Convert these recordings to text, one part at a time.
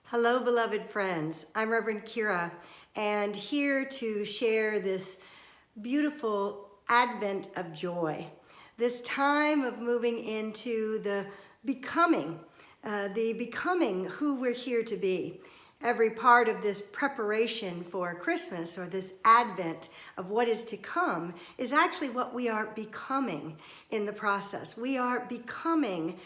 Hello, beloved friends. I'm Reverend Kyra, and here to share this beautiful Advent of joy, this time of moving into the becoming who we're here to be. Every part of this preparation for Christmas or this Advent of what is to come is actually what we are becoming in the process. We are becoming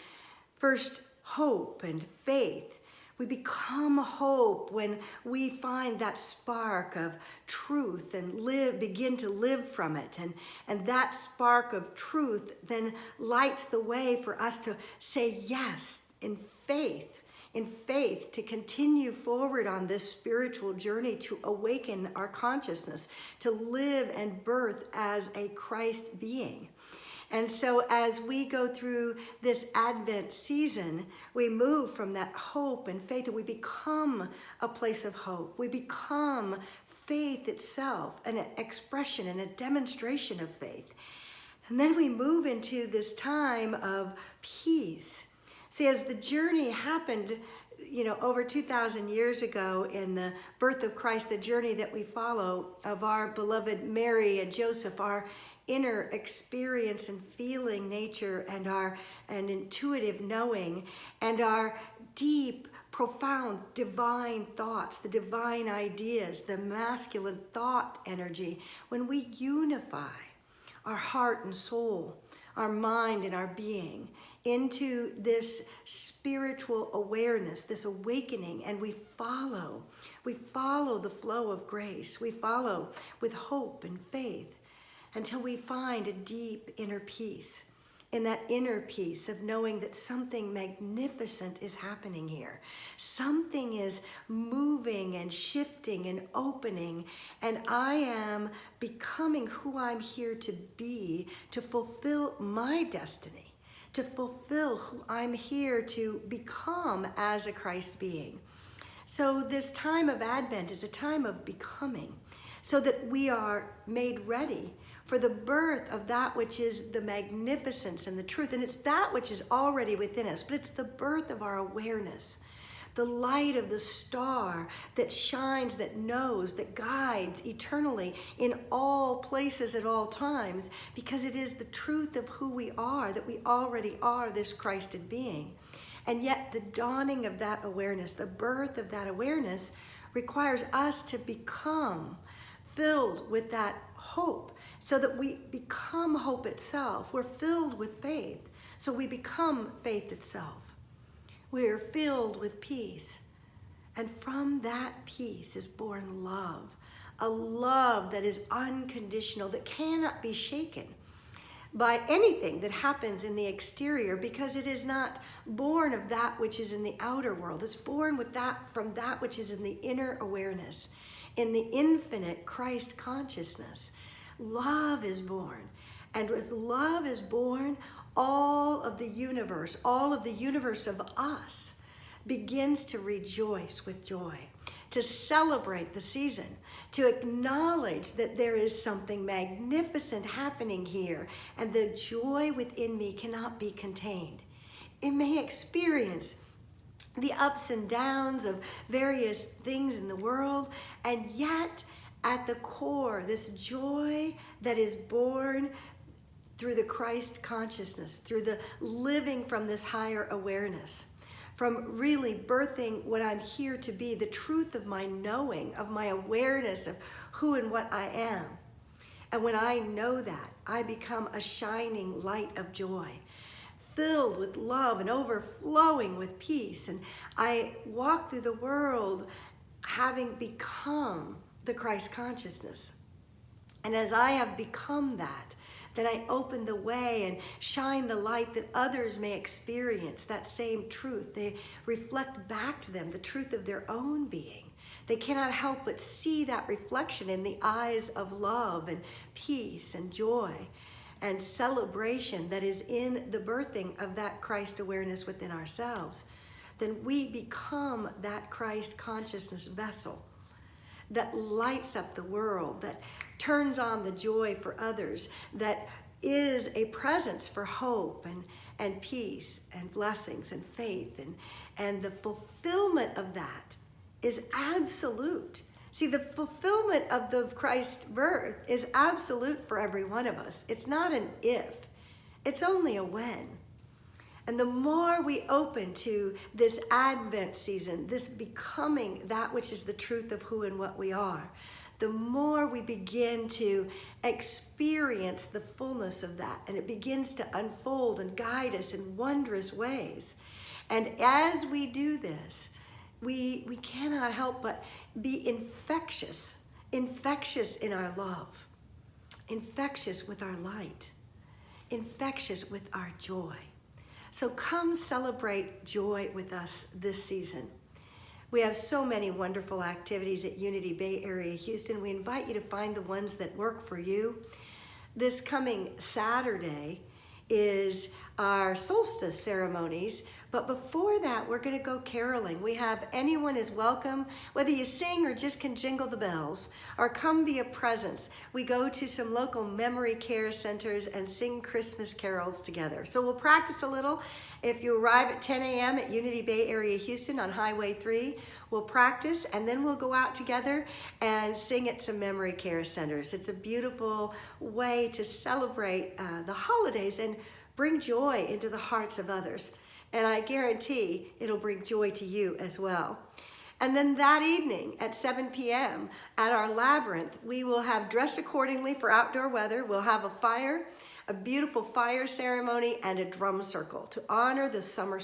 first hope and faith. We become hope when we find that spark of truth and begin to live from it. And that spark of truth then lights the way for us to say yes in faith to continue forward on this spiritual journey to awaken our consciousness, to live and birth as a Christ being. And so as we go through this Advent season, we move from that hope and faith, and we become a place of hope. We become faith itself, an expression and a demonstration of faith. And then we move into this time of peace. See, as the journey happened, over 2,000 years ago in the birth of Christ, the journey that we follow of our beloved Mary and Joseph, our inner experience and feeling nature and intuitive knowing and our deep, profound divine thoughts, the divine ideas, the masculine thought energy, when we unify our heart and soul, our mind and our being into this spiritual awareness, this awakening, and we follow the flow of grace. We follow with hope and faith until we find a deep inner peace. In that inner peace of knowing that something magnificent is happening here. Something is moving and shifting and opening, and I am becoming who I'm here to be, to fulfill my destiny, to fulfill who I'm here to become as a Christ being. So this time of Advent is a time of becoming, so that we are made ready for the birth of that which is the magnificence and the truth. And it's that which is already within us, but it's the birth of our awareness, the light of the star that shines, that knows, that guides eternally in all places at all times, because it is the truth of who we are, that we already are this Christed being. And yet the dawning of that awareness, the birth of that awareness, requires us to become filled with that hope, so that we become hope itself. We're filled with faith, so we become faith itself. We're filled with peace, and from that peace is born love, a love that is unconditional, that cannot be shaken by anything that happens in the exterior, because it is not born of that which is in the outer world. It's born from that which is in the inner awareness, in the infinite Christ consciousness. Love is born. And as love is born, all of the universe of us begins to rejoice with joy, to celebrate the season, to acknowledge that there is something magnificent happening here, and the joy within me cannot be contained. It may experience the ups and downs of various things in the world, and yet at the core, this joy that is born through the Christ consciousness, through the living from this higher awareness, from really birthing what I'm here to be, the truth of my knowing, of my awareness of who and what I am. And when I know that, I become a shining light of joy, filled with love and overflowing with peace. And I walk through the world having become the Christ consciousness. And as I have become that, then I open the way and shine the light that others may experience that same truth. They reflect back to them the truth of their own being. They cannot help but see that reflection in the eyes of love and peace and joy and celebration that is in the birthing of that Christ awareness within ourselves. Then we become that Christ consciousness vessel that lights up the world, that turns on the joy for others, that is a presence for hope and peace and blessings and faith and the fulfillment of that is absolute. See, the fulfillment of the Christ birth is absolute for every one of us. It's not an if, it's only a when. And the more we open to this Advent season, this becoming that which is the truth of who and what we are, the more we begin to experience the fullness of that. And it begins to unfold and guide us in wondrous ways. And as we do this, we cannot help but be infectious in our love, infectious with our light, infectious with our joy. So come celebrate joy with us this season. We have so many wonderful activities at Unity Bay Area Houston. We invite you to find the ones that work for you. This coming Saturday is our solstice ceremonies, but before that, we're going to go caroling. We have anyone is welcome, whether you sing or just can jingle the bells, or come be a presence. We go to some local memory care centers and sing Christmas carols together. So we'll practice a little. If you arrive at 10 a.m. at Unity Bay Area Houston on Highway 3, we'll practice, and then we'll go out together and sing at some memory care centers. It's a beautiful way to celebrate the holidays and bring joy into the hearts of others. And I guarantee it'll bring joy to you as well. And then that evening at 7 p.m. at our Labyrinth, we will have Dress Accordingly for outdoor weather. We'll have a fire, a beautiful fire ceremony, and a drum circle to honor the summer.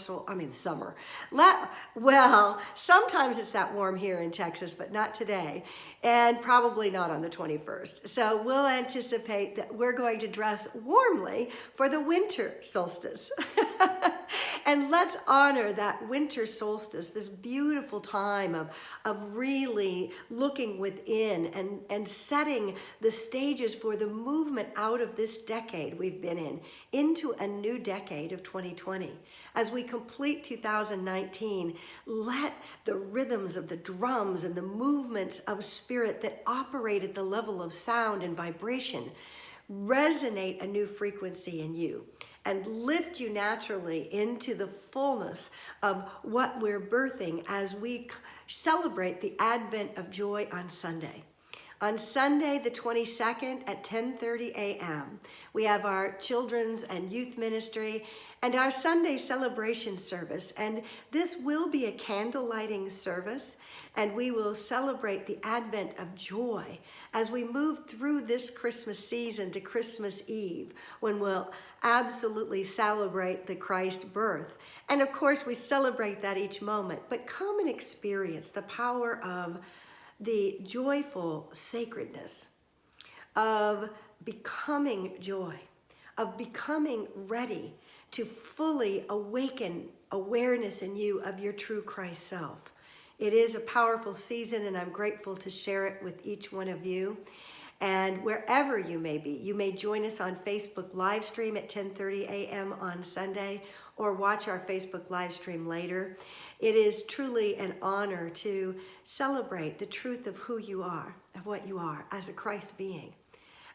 Well, sometimes it's that warm here in Texas, but not today, and probably not on the 21st. So we'll anticipate that we're going to dress warmly for the winter solstice. And let's honor that winter solstice, this beautiful time of really looking within and setting the stages for the movement out of this decade we've been in into a new decade of 2020. As we complete 2019, let the rhythms of the drums and the movements of spirit that operate at the level of sound and vibration resonate a new frequency in you and lift you naturally into the fullness of what we're birthing as we celebrate the Advent of Joy on Sunday. On Sunday, the 22nd at 10:30 a.m., we have our children's and youth ministry and our Sunday celebration service. And this will be a candle lighting service, and we will celebrate the Advent of joy as we move through this Christmas season to Christmas Eve, when we'll absolutely celebrate the Christ birth. And of course, we celebrate that each moment, but come and experience the power of the joyful sacredness of becoming joy, of becoming ready to fully awaken awareness in you of your true Christ self. It is a powerful season, and I'm grateful to share it with each one of you. And wherever you may be, you may join us on Facebook live stream at 10:30 a.m. on Sunday, or watch our Facebook live stream later. It is truly an honor to celebrate the truth of who you are, of what you are as a Christ being,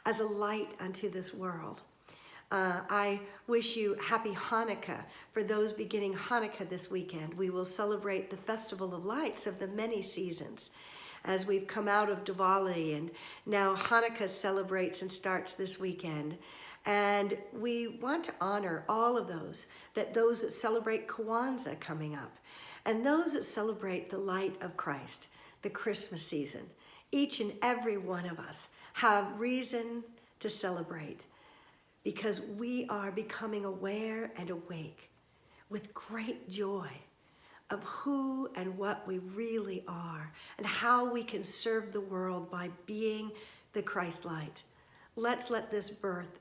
as a light unto this world. I wish you happy Hanukkah. For those beginning Hanukkah this weekend, we will celebrate the Festival of Lights of the many seasons as we've come out of Diwali, and now Hanukkah celebrates and starts this weekend. And we want to honor all of those that celebrate Kwanzaa coming up, and those that celebrate the light of Christ, the Christmas season. Each and every one of us have reason to celebrate, because we are becoming aware and awake with great joy of who and what we really are and how we can serve the world by being the Christ light. Let's let this birth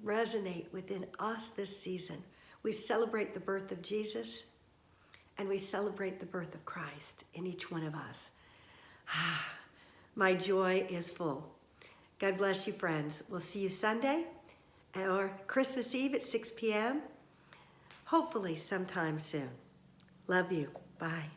resonate within us this season. We celebrate the birth of Jesus, and we celebrate the birth of Christ in each one of us. My joy is full. God bless you, friends. We'll see you Sunday or Christmas Eve at 6 p.m. Hopefully sometime soon. Love you. Bye.